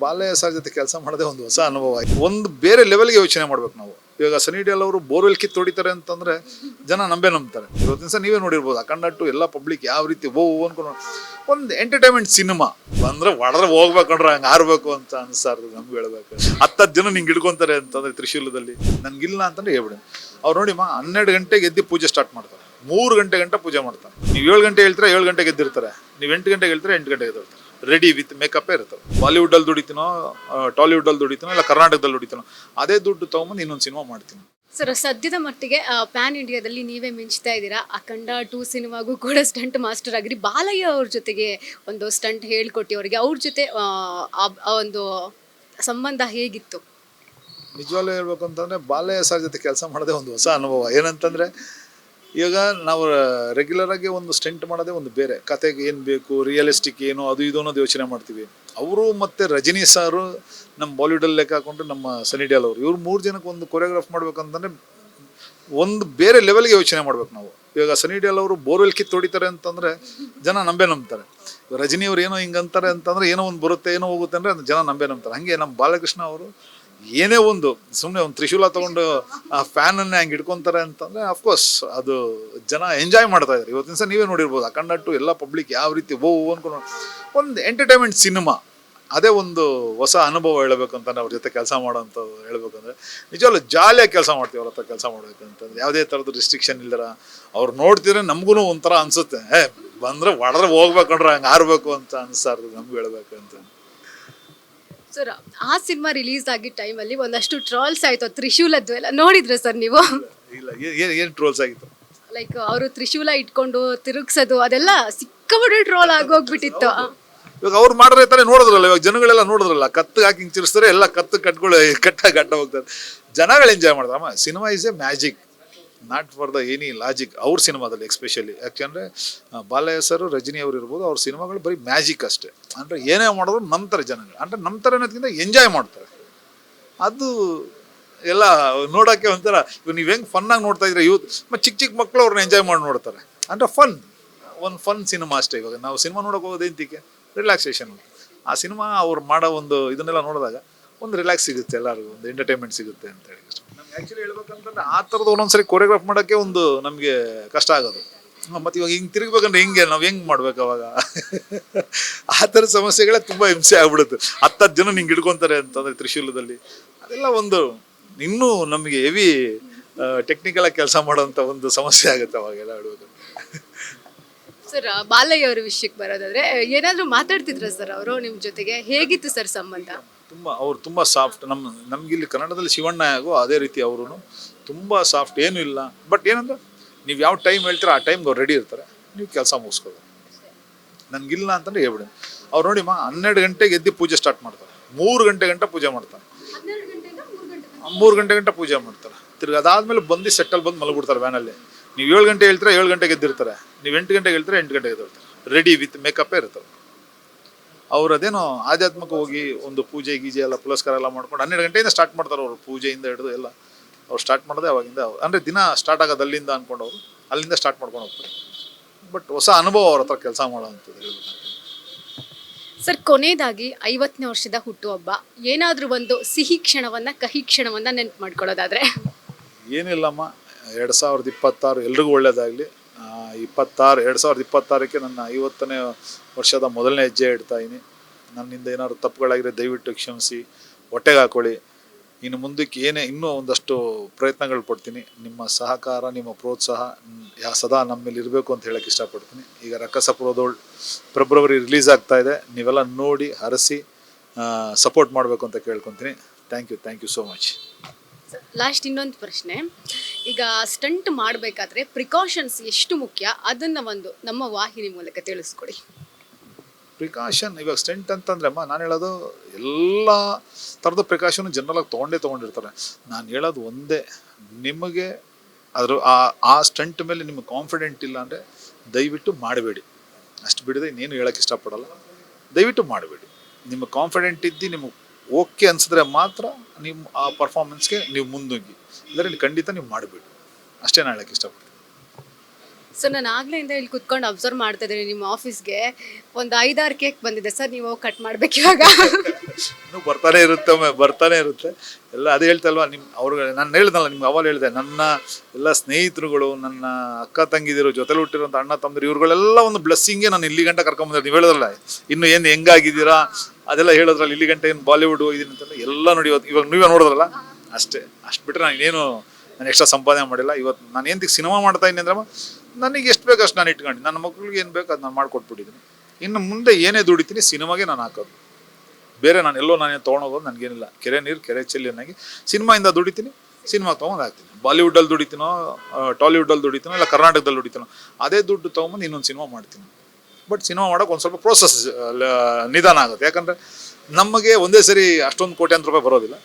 Balayya sir ಜೊತೆ ಕೆಲಸ ಮಾಡೋದೇ ಒಂದು ಹೊಸ ಅನುಭವ ಆಯ್ತು. ಒಂದು ಬೇರೆ ಲೆವೆಲ್ಗೆ ಯೋಚನೆ ಮಾಡ್ಬೇಕು ನಾವು. ಇವಾಗ ಸನಿ ಡಿಯೋಲ್ ಅವರು ಬೋರ್ವೆಲ್ ಕಿತ್ತು ಹೊಡಿತಾರೆ ಅಂತಂದ್ರೆ ಜನ ನಂಬ್ತಾರೆ. ಇವತ್ತಿನ ಸಹ ನೀವೇ ನೋಡಿರ್ಬೋದು, ಅಖಂಡ ಟು ಎಲ್ಲ ಪಬ್ಲಿಕ್ ಯಾವ ರೀತಿ ಅನ್ಕೊಂಡು ಒಂದು ಎಂಟರ್ಟೈನ್ಮೆಂಟ್ ಸಿನಿಮಾ ಬಂದ್ರೆ ಹೊಡೆದ್ರೆ ಹೋಗ್ಬೇಕಂಡ್ರೆ ಹಂಗೆ ಆರ್ಬೇಕು ಅಂತ ಅನ್ಸಾರ್ದು ನಮ್ಗೆ ಹೇಳ್ಬೇಕು. 10 ಜನ ನಿಂಗೆ ಹಿಡ್ಕೊಂತಾರೆ ಅಂತಂದ್ರೆ ತ್ರಿಶೂಲದಲ್ಲಿ ನನ್ಗಿಲ್ಲ ಅಂತಂದ್ರೆ ಹೇಳ್ಬಿಡಿ. ಅವ್ರು ನೋಡಿ 12 ಗಂಟೆಗೆ ಎದ್ದು ಪೂಜೆ ಸ್ಟಾರ್ಟ್ ಮಾಡ್ತಾರೆ, 3 ಗಂಟೆ ಗಂಟೆ ಪೂಜೆ ಮಾಡ್ತಾರೆ. ನೀವು 7 ಗಂಟೆ ಹೇಳ್ತಾರೆ 7 ಗಂಟೆಗೆ ಎದ್ದಿರ್ತಾರೆ, ನೀವು 8 ಗಂಟೆಗೆ ಹೇಳ್ತಾರೆ 8 ಗಂಟೆಗೆ ಎದ್ದಿರ್ತಾರೆ. ರೆಡಿ ವಿತ್ ಮೇಕಪ್ ಇರ್ತವೆ. ಬಾಲಿವುಡ್ ಅಲ್ಲಿ ದುಡಿತೀನೋ, ಟಾಲಿವುಡ್ ಅಲ್ಲಿ ದುಡಿತೀನೋ, ಇಲ್ಲ ಕರ್ನಾಟಕದಲ್ಲಿ ದುಡಿತೀನೋ, ಅದೇ ದುಡ್ಡು ತಗೊಂಬಂದು ಇನ್ನೊಂದು ಸಿನಿಮಾ ಮಾಡ್ತೀನಿ. ಸರ್, ಸದ್ಯದ ಮಟ್ಟಿಗೆ ಪ್ಯಾನ್ ಇಂಡಿಯಾದಲ್ಲಿ ನೀವೇ ಮಿಂಚ್ತಾ ಇದ್ದೀರಾ. ಅಖಂಡ 2 ಸಿನಿಮಾಗೂ ಕೂಡ ಸ್ಟಂಟ್ ಮಾಸ್ಟರ್ ಆಗಿರಿ. ಬಾಲಯ್ಯ ಅವ್ರ ಜೊತೆಗೆ ಒಂದು ಸ್ಟಂಟ್ ಹೇಳ್ಕೊಟ್ಟು ಅವರಿಗೆ ಅವ್ರ ಜೊತೆ ಒಂದು ಸಂಬಂಧ ಹೇಗಿತ್ತು? ನಿಜವಾಗ್ಲೂ ಹೇಳ್ಬೇಕು ಅಂತಂದ್ರೆ ಬಾಲಯ್ಯ ಸರ್ ಜೊತೆ ಕೆಲಸ ಮಾಡೋದೇ ಒಂದು ಹೊಸ ಅನುಭವ. ಏನಂತಂದ್ರೆ ಇವಾಗ ನಾವು ರೆಗ್ಯುಲರ್ ಆಗಿ ಒಂದು ಸ್ಟೆಂಟ್ ಮಾಡೋದೇ ಒಂದು ಬೇರೆ, ಕತೆಗೆ ಏನು ಬೇಕು, ರಿಯಲಿಸ್ಟಿಕ್ ಏನು, ಅದು ಇದು ಅನ್ನೋದು ಯೋಚನೆ ಮಾಡ್ತೀವಿ. ಅವರು ಮತ್ತು ರಜನಿ ಸಾರು ನಮ್ಮ ಬಾಲಿವುಡಲ್ಲಿ ಲೆಕ್ಕ ಹಾಕೊಂಡ್ರೆ ನಮ್ಮ ಸನಿ ಡಿಯೋಲ್ ಅವರು, ಇವ್ರು 3 ಜನಕ್ಕೆ ಒಂದು ಕೊರಿಯೋಗ್ರಾಫ್ ಮಾಡ್ಬೇಕಂತಂದ್ರೆ ಒಂದು ಬೇರೆ ಲೆವೆಲ್ಗೆ ಯೋಚನೆ ಮಾಡ್ಬೇಕು ನಾವು. ಇವಾಗ ಸನಿ ಡಿಯೋಲ್ ಅವರು ಬೋರ್ವೆಲ್ ಕಿತ್ತು ಹೊಡಿತಾರೆ ಅಂತಂದ್ರೆ ಜನ ನಂಬ್ತಾರೆ. ರಜನಿ ಅವ್ರು ಏನೋ ಹಿಂಗಂತಾರೆ ಅಂತಂದ್ರೆ ಏನೋ ಒಂದು ಬರುತ್ತೆ, ಏನೋ ಹೋಗುತ್ತೆ ಅಂದರೆ ಜನ ನಂಬ್ತಾರೆ. ಹಾಗೆ ನಮ್ಮ ಬಾಲಕೃಷ್ಣ ಅವರು ಏನೇ ಒಂದು ಸುಮ್ಮನೆ ಒಂದು ತ್ರಿಶೂಲ ತಗೊಂಡು ಆ ಫ್ಯಾನನ್ನೇ ಹಂಗೆ ಹಿಡ್ಕೊತಾರೆ ಅಂತಂದರೆ ಅಫ್ಕೋರ್ಸ್ ಅದು ಜನ ಎಂಜಾಯ್ ಮಾಡ್ತಾ ಇದ್ದಾರೆ. ಇವತ್ತಿನ ಸಹ ನೀವೇ ನೋಡಿರ್ಬೋದು, ಅಖಂಡ ಟು ಎಲ್ಲ ಪಬ್ಲಿಕ್ ಯಾವ ರೀತಿ ಅನ್ಕೊಂಡು ಒಂದು ಎಂಟರ್ಟೈನ್ಮೆಂಟ್ ಸಿನಿಮಾ, ಅದೇ ಒಂದು ಹೊಸ ಅನುಭವ ಹೇಳ್ಬೇಕಂತಂದ್ರೆ ಅವ್ರ ಜೊತೆ ಕೆಲಸ ಮಾಡೋಂಥದ್ದು ಹೇಳ್ಬೇಕಂದ್ರೆ ನಿಜವಾಗ್ಲೂ ಜಾಲಿಯಾಗಿ ಕೆಲಸ ಮಾಡ್ತೀವಿ ಅವ್ರ ಹತ್ರ ಕೆಲಸ ಮಾಡ್ಬೇಕಂತಂದ್ರೆ. ಯಾವುದೇ ಥರದ ರಿಸ್ಟ್ರಿಕ್ಷನ್ ಇಲ್ದಿರ ಅವ್ರು ನೋಡ್ತಿದ್ರೆ ನಮಗೂ ಒಂಥರ ಅನಿಸುತ್ತೆ, ಬಂದರೆ ಹೊಡೆದ್ರೆ ಹೋಗ್ಬೇಕಂಡ್ರೆ ಹಂಗೆ ಆರ್ಬೇಕು ಅಂತ ಅನಿಸ್ತಾರ್ದು ನಮ್ಗೆ ಹೇಳ್ಬೇಕಂತ. ಸರ್, ಆ ಸಿನಿಮಾ ರಿಲೀಸ್ ಆಗಿದ್ದ ಟೈಮಲ್ಲಿ ಒಂದಷ್ಟು ಟ್ರಾಲ್ಸ್ ಆಯಿತು ತ್ರಿಶೂಲದ್ದು ಎಲ್ಲ ನೋಡಿದ್ರೆ ಸರ್ ನೀವು? ಇಲ್ಲ, ಏನು ಟ್ರೋಲ್ಸ್ ಆಗಿತ್ತು? ಲೈಕ್ ಅವರು ತ್ರಿಶೂಲ ಇಟ್ಕೊಂಡು ತಿರುಗ್ಸೋದು ಅದೆಲ್ಲ ಸಿಕ್ಕಾಪಟ್ಟೆ ಟ್ರೋಲ್ ಆಗೋಗ್ಬಿಟ್ಟಿತ್ತು. ಇವಾಗ ಅವ್ರು ಮಾಡಿದ್ರೆ ತಾನೇ ನೋಡಿದ್ರಲ್ಲ, ಇವಾಗ ಜನಗಳೆಲ್ಲ ನೋಡಿದ್ರಲ್ಲ, ಕತ್ತು ಹಾಕಿ ಹಿಂಗೆ ತಿರ್ಸ್ತಾರೆ, ಎಲ್ಲ ಕತ್ತು ಕಟ್ಗಳು ಗಟ್ಟ ಹೋಗ್ತಾರೆ, ಜನಗಳು ಎಂಜಾಯ್ ಮಾಡ್ತಾರೆ. Cinema is A magic, not for the any logic. ಅವ್ರ ಸಿನಿಮಾದಲ್ಲಿ ಎಕ್ಸ್ಪೆಷಲಿ ಯಾಕೆಂದರೆ ಬಾಲಯ್ಯ ಸರ್, ರಜನಿ ಅವ್ರು ಇರ್ಬೋದು, ಅವ್ರ ಸಿನಿಮಾಗಳು ಬರೀ ಮ್ಯಾಜಿಕ್ ಅಷ್ಟೇ. ಅಂದರೆ ಏನೇ ಮಾಡಿದ್ರು ನಂಬ್ತಾರೆ ಜನಗಳು. ಅಂದರೆ ನಂಬ್ತಾರೆ ಅನ್ನೋದಕ್ಕಿಂತ ಎಂಜಾಯ್ ಮಾಡ್ತಾರೆ. ಅದು ಎಲ್ಲ ನೋಡೋಕ್ಕೆ ಒಂಥರ ನೀವು ಹೆಂಗೆ ಫನ್ನಾಗಿ ನೋಡ್ತಾ ಇದ್ರೆ ಯೂತ್ ಚಿಕ್ಕ ಮಕ್ಕಳು ಅವ್ರನ್ನ ಎಂಜಾಯ್ ಮಾಡಿ ನೋಡ್ತಾರೆ. ಅಂದರೆ ಒಂದು ಫನ್ ಸಿನಿಮಾ ಅಷ್ಟೇ. ಇವಾಗ ನಾವು ಸಿನಿಮಾ ನೋಡೋಕೆ ಹೋಗೋದು ಎಂತಿಕೆ ರಿಲ್ಯಾಕ್ಸೇಷನ್. ಆ ಸಿನಿಮಾ ಅವ್ರು ಮಾಡೋ ಒಂದು ಇದನ್ನೆಲ್ಲ ನೋಡಿದಾಗ ಒಂದು ರಿಲ್ಯಾಕ್ಸ್ ಸಿಗುತ್ತೆ, ಎಲ್ಲರಿಗೂ ಒಂದು ಎಂಟರ್ಟೈನ್ಮೆಂಟ್ ಸಿಗುತ್ತೆ ಅಂತ ಹೇಳಿ. ನಮ್ಗೆ ಆ್ಯಕ್ಚುಲಿ ಹೇಳ್ಬೇಕಂತಂದ್ರೆ ಆ ಥರದ್ದು ಒಂದೊಂದ್ಸರಿ ಕೊರಿಯೋಗ್ರಾಫ್ ಮಾಡೋಕ್ಕೆ ಒಂದು ನಮಗೆ ಕಷ್ಟ ಆಗೋದು. ಮತ್ತು ಇವಾಗ ಹಿಂಗೆ ತಿರುಗಬೇಕಂದ್ರೆ ಹಿಂಗೆ ನಾವು ಹೆಂಗೆ ಮಾಡ್ಬೇಕು ಅವಾಗ? ಆ ಥರ ಸಮಸ್ಯೆಗಳೇ ತುಂಬ ಹಿಂಸೆ ಆಗ್ಬಿಡುತ್ತೆ. 10 ಜನ ನಿಂಗೆ ಹಿಡ್ಕೊತಾರೆ ಅಂತಂದರೆ ತ್ರಿಶೂಲದಲ್ಲಿ, ಅದೆಲ್ಲ ಒಂದು ಇನ್ನೂ ನಮಗೆ ಹೆವಿ ಟೆಕ್ನಿಕಲಾಗಿ ಕೆಲಸ ಮಾಡೋಂಥ ಒಂದು ಸಮಸ್ಯೆ ಆಗುತ್ತೆ ಅವಾಗೆಲ್ಲ ಆಡುವಾಗ. ಸರ್, ಬಾಲಯ್ಯ ಅವರ ವಿಷಯಕ್ಕೆ ಬರೋದಾದ್ರೆ ಏನಾದರೂ ಮಾತಾಡ್ತಿದ್ರ ಸರ್ ಅವರು ನಿಮ್ಮ ಜೊತೆಗೆ? ಹೇಗಿತ್ತು ಸರ್ ಸಂಬಂಧ? ಅವ್ರು ತುಂಬ ಸಾಫ್ಟ್. ನಮಗಿಲ್ಲಿ ಕನ್ನಡದಲ್ಲಿ ಶಿವಣ್ಣ ಆಗೋ ಅದೇ ರೀತಿ ಅವರು ತುಂಬ ಸಾಫ್ಟ್, ಏನೂ ಇಲ್ಲ. ಬಟ್ ಏನಂದ್ರೆ ನೀವು ಯಾವ ಟೈಮ್ ಹೇಳ್ತೀರ ಆ ಟೈಮ್ಗೆ ಅವ್ರು ರೆಡಿ ಇರ್ತಾರೆ, ನೀವು ಕೆಲಸ ಮುಗಿಸ್ಕೋದು. ನನಗಿಲ್ಲ ಅಂತಂದ್ರೆ ಹೇಳ್ಬಿಡಿ. ಅವ್ರು ನೋಡಿ 12 ಗಂಟೆಗೆ ಎದ್ದು ಪೂಜೆ ಸ್ಟಾರ್ಟ್ ಮಾಡ್ತಾರೆ, 3 ಗಂಟೆ ಗಂಟೆ ಪೂಜೆ ಮಾಡ್ತಾರೆ, 3 ಗಂಟೆ ಗಂಟೆ ಪೂಜೆ ಮಾಡ್ತಾರೆ. ತಿರ್ಗಿ ಅದಾದಮೇಲೆ ಬಂದು ಸೆಟ್ಟಲ್ಲಿ ಬಂದು ಮಲಗ್ಬಿಡ್ತಾರೆ ವ್ಯಾನಲ್ಲಿ. ನೀವು 7 ಗಂಟೆ ಹೇಳ್ತಾರೆ 7 ಗಂಟೆಗೆ ಎದ್ದಿರ್ತಾರೆ, ನೀವು 8 ಗಂಟೆಗೆ ಹೇಳ್ತಾರೆ 8 ಗಂಟೆಗೆ ಎದ್ದಿರ್ತಾರೆ. ರೆಡಿ ವಿತ್ ಮೇಕಪ್ಪೇ ಇರ್ತವೆ. ಅವ್ರು ಅದೇನೋ ಆಧ್ಯಾತ್ಮಕ ಹೋಗಿ ಒಂದು ಪೂಜೆ ಗೀಜೆ ಎಲ್ಲ ಪುರಸ್ಕಾರ ಎಲ್ಲ ಮಾಡ್ಕೊಂಡು 12 ಗಂಟೆಯಿಂದ ಸ್ಟಾರ್ಟ್ ಮಾಡ್ತಾರೆ. ಅವರು ಪೂಜೆಯಿಂದ ಹಿಡಿದು ಎಲ್ಲ ಅವ್ರು ಸ್ಟಾರ್ಟ್ ಮಾಡೋದೇ ಅವಾಗಿಂದ. ಅಂದರೆ ದಿನ ಸ್ಟಾರ್ಟ್ ಆಗೋದು ಅಲ್ಲಿಂದ ಅಂದ್ಕೊಂಡು ಅವರು ಅಲ್ಲಿಂದ ಸ್ಟಾರ್ಟ್ ಮಾಡ್ಕೊಂಡು ಹೋಗ್ತಾರೆ. ಬಟ್ ಹೊಸ ಅನುಭವ ಅವ್ರ ಹತ್ರ ಕೆಲಸ ಮಾಡೋವಂಥದ್ದು. ಸರ್, ಕೊನೆಯದಾಗಿ 50ನೇ ವರ್ಷದ ಹುಟ್ಟುಹಬ್ಬ, ಏನಾದರೂ ಒಂದು ಸಿಹಿ ಕ್ಷಣವನ್ನು, ಕಹಿ ಕ್ಷಣವನ್ನು ನೆನ್ಪು ಮಾಡ್ಕೊಳ್ಳೋದಾದರೆ? ಏನಿಲ್ಲಮ್ಮ, 2026 ಎಲ್ರಿಗೂ ಒಳ್ಳೆಯದಾಗಲಿ. 2026ಕ್ಕೆ ನನ್ನ 50ನೇ ವರ್ಷದ ಮೊದಲನೇ ಹೆಜ್ಜೆ ಇಡ್ತಾ ಇದ್ದೀನಿ. ನನ್ನಿಂದ ಏನಾದ್ರು ತಪ್ಪುಗಳಾಗಿದ್ರೆ ದಯವಿಟ್ಟು ಕ್ಷಮಿಸಿ, ಹೊಟ್ಟೆಗೆ ಹಾಕೊಳ್ಳಿ. ಇನ್ನು ಮುಂದಕ್ಕೆ ಇನ್ನೂ ಒಂದಷ್ಟು ಪ್ರಯತ್ನಗಳು ಪಡ್ತೀನಿ. ನಿಮ್ಮ ಸಹಕಾರ, ನಿಮ್ಮ ಪ್ರೋತ್ಸಾಹ ಸದಾ ನಮ್ಮ ಮೇಲೆ ಇರಬೇಕು ಅಂತ ಹೇಳಕ್ಕೆ ಇಷ್ಟಪಡ್ತೀನಿ. ಈಗ ರಕ್ಕಸಪುರದೋಳ್ ಫೆಬ್ರವರಿ ರಿಲೀಸ್ ಆಗ್ತಾ ಇದೆ. ನೀವೆಲ್ಲ ನೋಡಿ ಹರಸಿ ಸಪೋರ್ಟ್ ಮಾಡಬೇಕು ಅಂತ ಕೇಳ್ಕೊತೀನಿ. Thank you so much. Last ಇನ್ನೊಂದು ಪ್ರಶ್ನೆ, ಈಗ ಸ್ಟಂಟ್ ಮಾಡಬೇಕಾದ್ರೆ ಪ್ರಿಕಾಷನ್ಸ್ ಎಷ್ಟು ಮುಖ್ಯ, ಅದನ್ನು ಒಂದು ನಮ್ಮ ವಾಹಿನಿ ಮೂಲಕ ತಿಳಿಸ್ಕೊಡಿ. ಪ್ರಿಕಾಷನ್, ಇವಾಗ ಸ್ಟೆಂಟ್ ಅಂತಂದ್ರೆ ನಾನು ಹೇಳೋದು ಎಲ್ಲ ಥರದ ಪ್ರಿಕಾಷನ್ ಜನರಲಾಗಿ ತೊಗೊಂಡಿರ್ತಾರೆ. ನಾನು ಹೇಳೋದು ಒಂದೇ, ನಿಮಗೆ ಆ ಸ್ಟಂಟ್ ಮೇಲೆ ನಿಮಗೆ ಕಾನ್ಫಿಡೆಂಟ್ ಇಲ್ಲ ಅಂದರೆ ದಯವಿಟ್ಟು ಮಾಡಬೇಡಿ. ಅಷ್ಟು ಬಿಡದೆ ಇನ್ನೇನು ಹೇಳೋಕ್ಕೆ ಇಷ್ಟಪಡಲ್ಲ. ದಯವಿಟ್ಟು ಮಾಡಬೇಡಿ. ನಿಮಗೆ ಕಾನ್ಫಿಡೆಂಟ್ ಇದ್ದು ನಿಮಗೆ ಓಕೆ ಅನಿಸಿದ್ರೆ ಮಾತ್ರ ನಿಮ್ಮ ಆ ಪರ್ಫಾರ್ಮೆನ್ಸ್ಗೆ ನೀವು ಮುಂದೋಗಿ, ಇಲ್ಲದ್ರೆ ಖಂಡಿತ ನೀವು ಮಾಡಬೇಡಿ. ಅಷ್ಟೇ ನಾನು ಹೇಳೋಕ್ಕೆ ಇಷ್ಟಪಡ್ತೀನಿ. ಸೊ ನಾನು ಆಗ್ಲಿಂದ ಇಲ್ಲಿ ಕುತ್ಕೊಂಡು ಅಬ್ಸರ್ವ್ ಮಾಡ್ತಾ ಇದ್ದೀನಿ ನಿಮ್ಮ ಆಫೀಸ್ಗೆ ಒಂದು 5-6 ಕೇಕ್ ಬಂದಿದೆ ಸರ್, ನೀವು ಕಟ್ ಮಾಡ್ಬೇಕು ಇವಾಗ. ಇನ್ನೂ ಬರ್ತಾನೆ ಇರುತ್ತೆ ಎಲ್ಲ. ಅದು ಹೇಳ್ತಲ್ವಾ ನಿಮ್ಮ ಅವ್ರು, ನಾನು ಹೇಳ್ದಲ್ಲ ನಿಮ್ಗೆ ಅವಾಗ ಹೇಳಿದೆ, ನನ್ನ ಎಲ್ಲ ಸ್ನೇಹಿತರುಗಳು, ನನ್ನ ಅಕ್ಕ ತಂಗಿದಿರು, ಜೊತೆಲಿ ಹುಟ್ಟಿರೋಂಥ ಅಣ್ಣ ತಮ್ಮದಿರು, ಇವ್ರುಗಳೆಲ್ಲ ಒಂದು ಬ್ಲೆಸ್ಸಿಂಗೇ ನಾನು ಇಲ್ಲಿ ಗಂಟೆ ಕರ್ಕೊಂಬಂದಿರೋದು. ನೀವು ಹೇಳೋದ್ರಲ್ಲ ಇನ್ನು ಏನು ಹೆಂಗಾಗಿದ್ದೀರಾ ಅದೆಲ್ಲ ಹೇಳೋದ್ರಲ್ಲಿ, ಇಲ್ಲಿ ಗಂಟೆ ಏನು ಬಾಲಿವುಡ್ ಇದೀನಿ ಅಂತೆಲ್ಲ ಎಲ್ಲ ನೋಡಿ. ಇವಾಗ ನೀವೇ ನೋಡಿದ್ರಲ್ಲ ಅಷ್ಟೇ. ಅಷ್ಟು ಬಿಟ್ಟರೆ ನಾನು ಇನ್ನೇನು ನಾನು ಎಕ್ಸ್ಟ್ರಾ ಸಂಪಾದನೆ ಮಾಡಿಲ್ಲ. ಇವತ್ತು ನಾನು ಏನು ಸಿನಿಮಾ ಮಾಡ್ತಾ ಇದ್ದೀನಿ ಅಂದ್ರೆ ನನಗೆ ಎಷ್ಟು ಬೇಕು ಅಷ್ಟು ನಾನು ಇಟ್ಕೊಂಡು ನನ್ನ ಮಕ್ಳಿಗೆ ಏನು ಬೇಕು ಅದು ನಾನು ಮಾಡಿಕೊಟ್ಬಿಟ್ಟಿದ್ದೀನಿ. ಇನ್ನು ಮುಂದೆ ಏನೇ ದುಡಿತೀನಿ ಸಿನಿಮಾಗೆ ನಾನು ಹಾಕೋದು. ಬೇರೆ ನಾನು ಎಲ್ಲೋ ನಾನೇನು ತೊಗೊಂಡೋಗೋದು ನನಗೇನಿಲ್ಲ. ಕೆರೆ ನೀರು ಕೆರೆ ಚೆಲ್ಲಿ ಅನ್ನಂಗೆ ಸಿನಿಮಾಯಿಂದ ದುಡಿತೀನಿ, ಸಿನಿಮಾಗೆ ತೊಗೊಂಡು ಹಾಕ್ತೀನಿ. ಬಾಲಿವುಡ್ಡಲ್ಲಿ ದುಡಿತೀನೋ, ಟಾಲಿವುಡ್ಡಲ್ಲಿ ದುಡಿತೀನೋ, ಇಲ್ಲ ಕರ್ನಾಟಕದಲ್ಲಿ ದುಡಿತೀನೋ, ಅದೇ ದುಡ್ಡು ತೊಗೊಂಬಂದು ಇನ್ನೊಂದು ಸಿನಿಮಾ ಮಾಡ್ತೀನಿ. ಬಟ್ ಸಿನಿಮಾ ಮಾಡೋಕೆ ಒಂದು ಸ್ವಲ್ಪ ಪ್ರೋಸೆಸ್ ನಿಧಾನ ಆಗುತ್ತೆ. ಯಾಕಂದರೆ ನಮಗೆ ಒಂದೇ ಸರಿ ಅಷ್ಟೊಂದು ಕೋಟ್ಯಾಂತರ ರೂಪಾಯಿ ಬರೋದಿಲ್ಲ.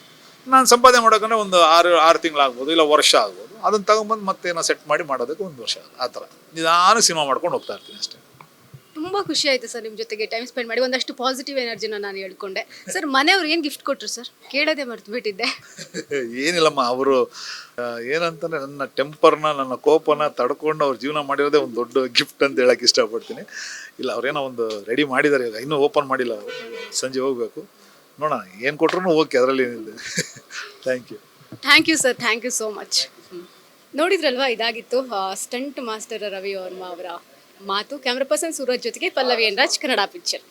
ನಾನು ಸಂಪಾದನೆ ಮಾಡೋಕಂದ್ರೆ ಒಂದು 6 ತಿಂಗಳಾಗ್ಬೋದು, ಇಲ್ಲ ವರ್ಷ ಆಗ್ಬೋದು. ಅದನ್ನು ತಗೊಂಬಂದು ಮತ್ತೇನೋ ಸೆಟ್ ಮಾಡಿ ಮಾಡೋದಕ್ಕೆ 1 ವರ್ಷ, ಆ ಥರ ನಿಧಾನ ಸಿನಿಮಾ ಮಾಡ್ಕೊಂಡು ಹೋಗ್ತಾ ಇರ್ತೀನಿ ಅಷ್ಟೇ. ತುಂಬ ಖುಷಿ ಆಯಿತು ಸರ್ ನಿಮ್ಮ ಜೊತೆಗೆ ಟೈಮ್ ಸ್ಪೆಂಡ್ ಮಾಡಿ. ಒಂದಷ್ಟು ಪಾಸಿಟಿವ್ ಎನರ್ಜಿನ ನಾನು ಹೇಳ್ಕೊಂಡೆ. ಸರ್ ಮನೆಯವ್ರು ಏನು ಗಿಫ್ಟ್ ಕೊಟ್ಟರು ಸರ್? ಕೇಳೋದೇ ಮರ್ತು ಬಿಟ್ಟಿದ್ದೆ. ಏನಿಲ್ಲಮ್ಮ, ಅವರು ಏನಂತಂದರೆ ನನ್ನ ಟೆಂಪರ್ನ, ನನ್ನ ಕೋಪನ ತಡ್ಕೊಂಡು ಅವ್ರ ಜೀವನ ಮಾಡಿರೋದೇ ಒಂದು ದೊಡ್ಡ ಗಿಫ್ಟ್ ಅಂತ ಹೇಳಕ್ಕೆ ಇಷ್ಟಪಡ್ತೀನಿ. ಇಲ್ಲ ಅವ್ರೇನೋ ಒಂದು ರೆಡಿ ಮಾಡಿದ್ದಾರೆ, ಈಗ ಇನ್ನೂ ಓಪನ್ ಮಾಡಿಲ್ಲ ಅವರು. ಸಂಜೆ ಹೋಗಬೇಕು, ನೋಡೋಣ ಏನು ಕೊಟ್ರು ಓಕೆ, ಅದರಲ್ಲಿ ಏನಿದೆ. Thank you sir, thank you so much. ನೋಡಿದ್ರಲ್ವಾ, ಇದಾಗಿತ್ತು ಸ್ಟಂಟ್ ಮಾಸ್ಟರ್ ರವಿ ವರ್ಮ ಅವರ ಮಾತು. ಕ್ಯಾಮ್ರಾ ಪರ್ಸನ್ ಸೂರಜ್ ಜೊತೆಗೆ ಪಲ್ಲವಿ ಎನ್ ರಾಜ್, ಕನ್ನಡ ಪಿಕ್ಚರ್.